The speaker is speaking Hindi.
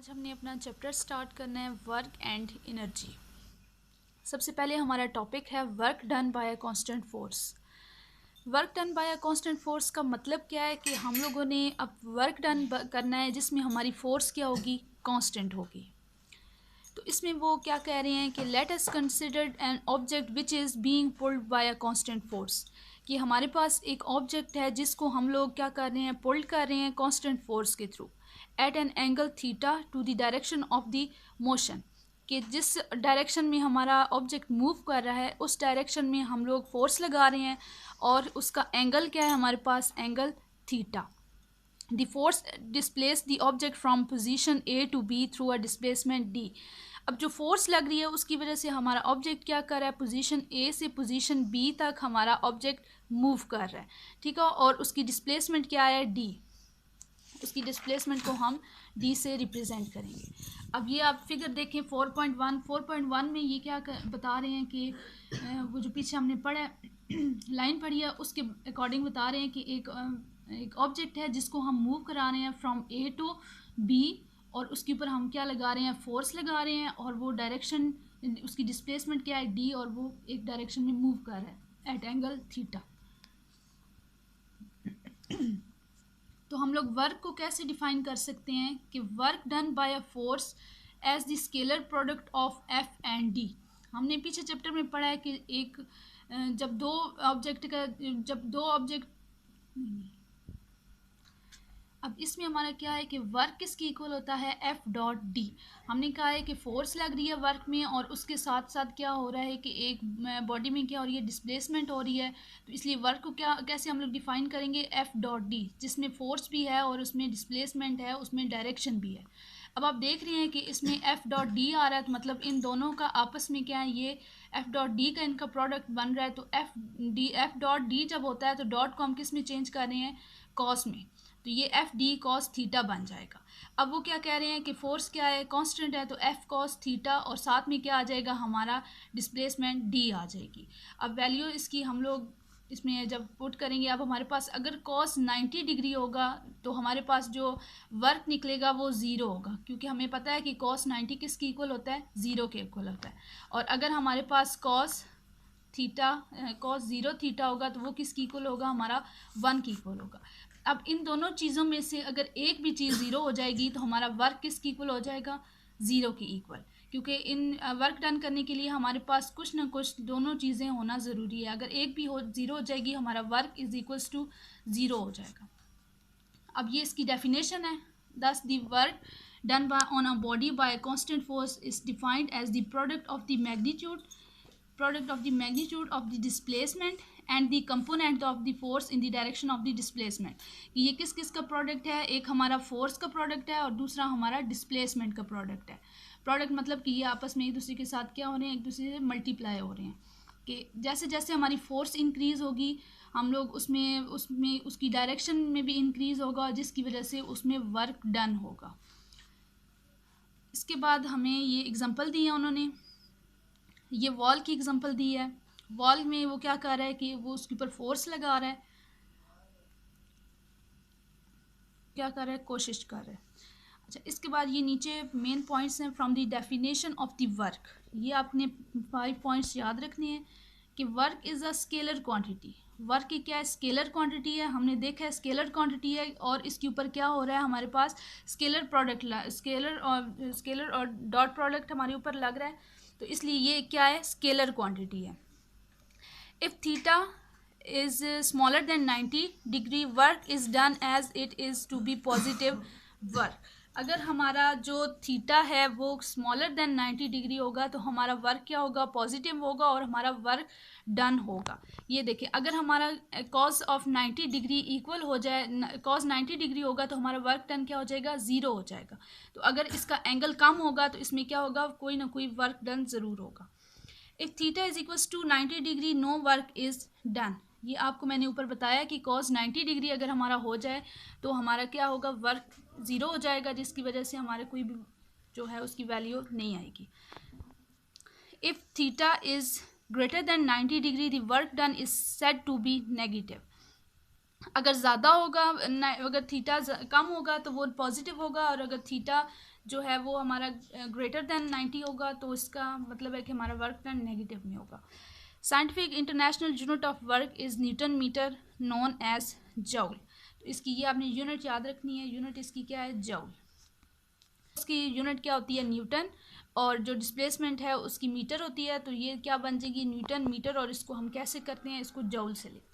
आज हमने अपना चैप्टर स्टार्ट करना है वर्क एंड एनर्जी। सबसे पहले हमारा टॉपिक है work done by a constant force. Work done by a constant force का मतलब क्या है कि हम लोगों ने अब वर्क डन करना है जिसमें हमारी फोर्स क्या होगी, कांस्टेंट होगी। तो इसमें वो क्या कह रहे हैं कि let us consider an object which is being pulled bye a constant force, कि हमारे पास एक ऑब्जेक्ट है जिसको हम लोग क्या कर रहे हैं, पुल्ड कर रहे हैं कांस्टेंट फोर्स के through at an angle theta to the direction of the motion, कि जिस डायरेक्शन में हमारा ऑब्जेक्ट मूव कर रहा है उस डायरेक्शन में हम लोग फोर्स लगा रहे हैं और उसका एंगल क्या है हमारे पास, angle theta. The force displace the object from position A to B through a displacement D। अब जो फोर्स लग रही है उसकी वजह से हमारा ऑब्जेक्ट क्या कर रहा है, पोजीशन A से पोजीशन B तक हमारा ऑब्जेक्ट मूव कर रहा है, ठीक है। और उसकी डिस्प्लेसमेंट क्या है, D। उसकी डिस्प्लेसमेंट को हम D से रिप्रेजेंट करेंगे। अब ये आप फिगर देखें 4.1 में ये क्या बता रहे हैं कि वो जो पीछे हमने पढ़ा लाइन पढ़ी है उसके अकॉर्डिंग बता रहे हैं कि एक ऑब्जेक्ट है जिसको हम मूव करा रहे हैं फ्रॉम ए टू बी और उसके ऊपर हम क्या लगा रहे हैं, फोर्स लगा रहे हैं और वो डायरेक्शन उसकी डिस्प्लेसमेंट क्या है, डी, और वो एक डायरेक्शन में मूव कर रहा है एट एंगल थीटा। तो हम लोग वर्क को कैसे डिफाइन कर सकते हैं कि work done by a force as the scalar product of F and D. हमने पीछे चैप्टर में पढ़ा है कि एक जब दो ऑब्जेक्ट अब इसमें हमारा क्या है कि वर्क किसकी इक्वल होता है, एफ डॉट डी। हमने कहा है कि फोर्स लग रही है वर्क में और उसके साथ साथ क्या हो रहा है कि एक बॉडी में क्या हो रही है, डिस्प्लेसमेंट हो रही है। तो इसलिए वर्क को कैसे हम लोग डिफाइन करेंगे, एफ डॉट डी, जिसमें फोर्स भी है और उसमें डिस्प्लेसमेंट है, उसमें डायरेक्शन भी है। अब आप देख रहे हैं कि इसमें एफ डॉट डी आ रहा है, तो मतलब इन दोनों का आपस में क्या है, ये एफ डॉट डी का इनका प्रोडक्ट बन रहा है। तो एफ डॉट डी जब होता है तो डॉट को हम किस में चेंज कर रहे हैं, कॉस में। तो ये एफ डी कॉस थीटा बन जाएगा। अब वो क्या कह रहे हैं कि फोर्स क्या है, कांस्टेंट है, तो एफ कॉस थीटा और साथ में क्या आ जाएगा, हमारा डिस्प्लेसमेंट डी आ जाएगी। अब वैल्यू इसकी हम लोग इसमें जब पुट करेंगे, अब हमारे पास अगर कॉस 90 डिग्री होगा तो हमारे पास जो वर्क निकलेगा वो ज़ीरो होगा, क्योंकि हमें पता है कि कॉस 90 किसकी इक्वल होता है, ज़ीरो के इक्वल होता है। और अगर हमारे पास कॉस ज़ीरो थीटा होगा तो वो किसकी इक्वल होगा, हमारा 1 की इक्वल होगा। अब इन दोनों चीज़ों में से अगर एक भी चीज़ ज़ीरो हो जाएगी तो हमारा वर्क किसकी इक्वल हो जाएगा, ज़ीरो की इक्वल, क्योंकि इन वर्क डन करने के लिए हमारे पास कुछ ना कुछ दोनों चीज़ें होना ज़रूरी है। अगर एक भी ज़ीरो हो जाएगी हमारा work is equals to zero हो जाएगा। अब ये इसकी डेफिनेशन है, thus the work done by on a body by constant force is defined as the product of the magnitude of the displacement and the component of the force in the direction of the displacement. ये किस किस का प्रोडक्ट है, एक हमारा फोर्स का प्रोडक्ट है और दूसरा हमारा डिस्प्लेसमेंट का प्रोडक्ट है। प्रोडक्ट मतलब कि ये आपस में एक दूसरे के साथ क्या हो रहे हैं, एक दूसरे से मल्टीप्लाई हो रहे हैं। कि जैसे जैसे हमारी फोर्स इंक्रीज़ होगी हम लोग उसमें उसकी डायरेक्शन में भी इंक्रीज़ होगा, जिसकी वजह से उसमें वर्क डन होगा। इसके बाद हमें ये एग्जांपल दी है उन्होंने, ये वॉल की एग्जांपल दी है। वॉल में वो क्या कर रहा है कि वो उसके ऊपर फोर्स लगा रहा है, क्या कर रहा है, कोशिश कर रहा है। अच्छा, इसके बाद ये नीचे मेन पॉइंट्स हैं from the definition of the work. ये आपने 5 पॉइंट्स याद रखने हैं कि work is a scalar quantity. Work की क्या है, स्केलर क्वांटिटी है। हमने देखा है स्केलर क्वांटिटी है और इसके ऊपर क्या हो रहा है, हमारे पास स्केलर प्रोडक्ट स्केलर और डॉट प्रोडक्ट हमारे ऊपर लग रहा है, तो इसलिए ये क्या है, स्केलर क्वांटिटी है। If theta is smaller than 90 degree work is done as it is to be positive work। अगर हमारा जो थीटा है वो स्मॉलर देन 90 डिग्री होगा तो हमारा वर्क क्या होगा, पॉजिटिव होगा और हमारा वर्क डन होगा। ये देखिए, अगर हमारा कॉस ऑफ 90 डिग्री इक्वल हो जाए, कॉस 90 डिग्री होगा तो हमारा वर्क डन क्या हो जाएगा, ज़ीरो हो जाएगा। तो अगर इसका एंगल कम होगा तो इसमें क्या होगा, कोई ना कोई वर्क डन ज़रूर होगा। If theta is equals to 90 degree no work is done. ये आपको मैंने ऊपर बताया कि कॉस 90 डिग्री अगर हमारा हो जाए तो हमारा क्या होगा, वर्क ज़ीरो हो जाएगा, जिसकी वजह से हमारे कोई भी जो है उसकी वैल्यू नहीं आएगी। If theta is greater than 90 degree the work done is said to be negative. अगर ज़्यादा होगा, अगर थीटा कम होगा तो वो पॉजिटिव होगा, और अगर थीटा जो है वो हमारा ग्रेटर देन 90 होगा, तो इसका मतलब है कि हमारा वर्क डन नेगेटिव में होगा। Scientific international unit of work is newton metre known as joule. तो इसकी ये आपने यूनिट याद रखनी है, यूनिट इसकी क्या है, जूल। उसकी यूनिट क्या होती है, न्यूटन, और जो डिस्प्लेसमेंट है उसकी मीटर होती है, तो ये क्या बन जाएगी, न्यूटन मीटर, और इसको हम कैसे करते हैं, इसको जूल से लेते हैं।